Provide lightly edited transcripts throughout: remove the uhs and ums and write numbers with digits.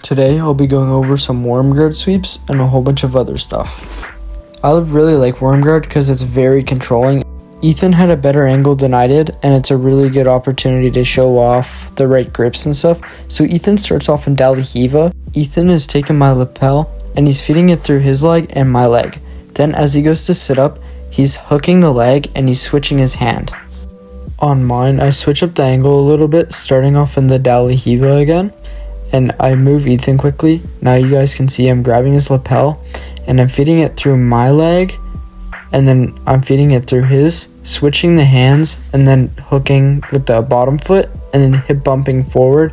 Today I'll be going over some worm guard sweeps and a whole bunch of other stuff. I really like worm guard because it's very controlling. Ethan had a better angle than I did, and it's a really good opportunity to show off the right grips and stuff. So Ethan starts off in Dalihiva. Ethan is taking my lapel and he's feeding it through his leg and my leg. Then as he goes to sit up, he's hooking the leg and he's switching his hand. On mine, I switch up the angle a little bit, starting off in the Dalihiva again. And I move Ethan quickly. Now you guys can see I'm grabbing his lapel and I'm feeding it through my leg, and then I'm feeding it through his, switching the hands and then hooking with the bottom foot and then hip bumping forward,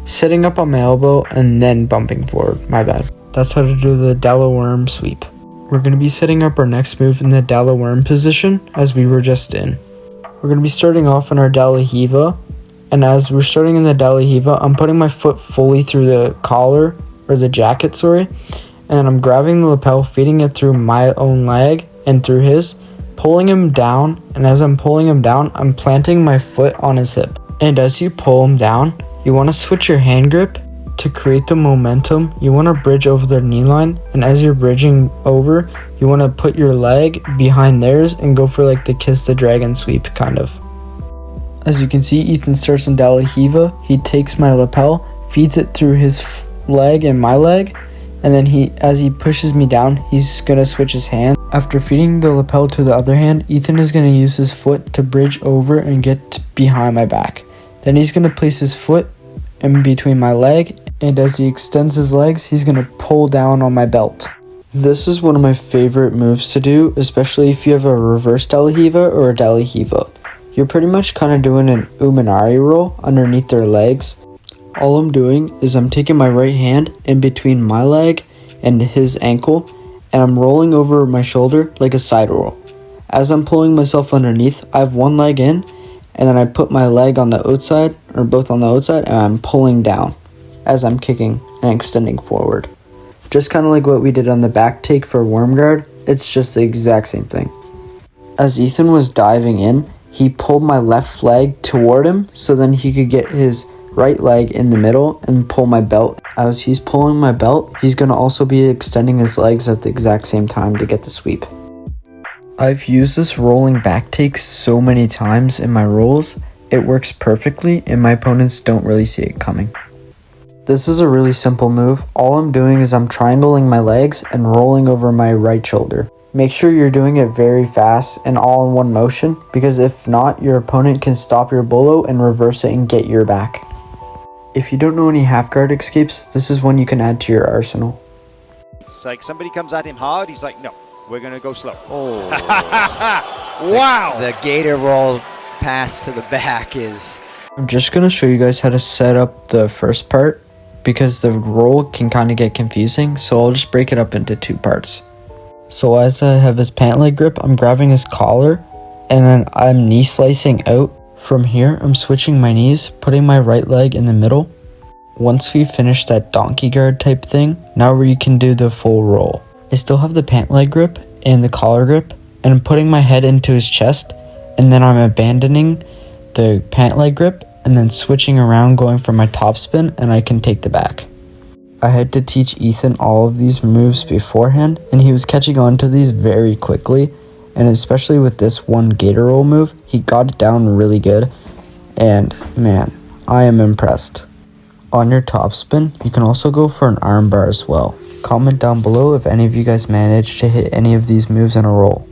sitting up on my elbow and then bumping forward. My bad. That's how to do the Dala worm sweep. We're going to be setting up our next move in the Dala worm position as we were just in. We're going to be starting off in our Dalihiva. And as we're starting in the Dalihiva, I'm putting my foot fully through the collar, or the jacket, sorry. And I'm grabbing the lapel, feeding it through my own leg and through his, pulling him down. And as I'm pulling him down, I'm planting my foot on his hip. And as you pull him down, you want to switch your hand grip to create the momentum. You want to bridge over their knee line. And as you're bridging over, you want to put your leg behind theirs and go for like the Kiss the Dragon sweep kind of. As you can see, Ethan starts in Dalihiva. He takes my lapel, feeds it through his leg and my leg, and then as he pushes me down, he's going to switch his hand. After feeding the lapel to the other hand, Ethan is going to use his foot to bridge over and get behind my back. Then he's going to place his foot in between my leg, and as he extends his legs, he's going to pull down on my belt. This is one of my favorite moves to do, especially if you have a reverse Dalihiva or a Dalihiva. You're pretty much kind of doing an umanari roll underneath their legs. All I'm doing is I'm taking my right hand in between my leg and his ankle, and I'm rolling over my shoulder like a side roll. As I'm pulling myself underneath, I have one leg in, and then I put my leg on the outside, or both on the outside, and I'm pulling down as I'm kicking and extending forward. Just kind of like what we did on the back take for worm guard, it's just the exact same thing. As Ethan was diving in, he pulled my left leg toward him so then he could get his right leg in the middle and pull my belt. As he's pulling my belt, he's going to also be extending his legs at the exact same time to get the sweep. I've used this rolling back take so many times in my rolls. It works perfectly and my opponents don't really see it coming. This is a really simple move. All I'm doing is I'm triangling my legs and rolling over my right shoulder. Make sure you're doing it very fast and all in one motion, because if not, your opponent can stop your bolo and reverse it and get your back. If you don't know any half guard escapes, this is one you can add to your arsenal. It's like somebody comes at him hard, he's like, no, we're going to go slow. Oh. Wow! The gator roll pass to the back is... I'm just going to show you guys how to set up the first part, because the roll can kind of get confusing, so I'll just break it up into two parts. So as I have his pant leg grip, I'm grabbing his collar, and then I'm knee slicing out. From here, I'm switching my knees, putting my right leg in the middle. Once we finish that donkey guard type thing, now we can do the full roll. I still have the pant leg grip and the collar grip, and I'm putting my head into his chest, and then I'm abandoning the pant leg grip, and then switching around, going for my top spin, and I can take the back. I had to teach Ethan all of these moves beforehand, and he was catching on to these very quickly, and especially with this one gator roll move, he got it down really good, and man, I am impressed. On your top spin, you can also go for an arm bar as well. Comment down below if any of you guys managed to hit any of these moves in a roll.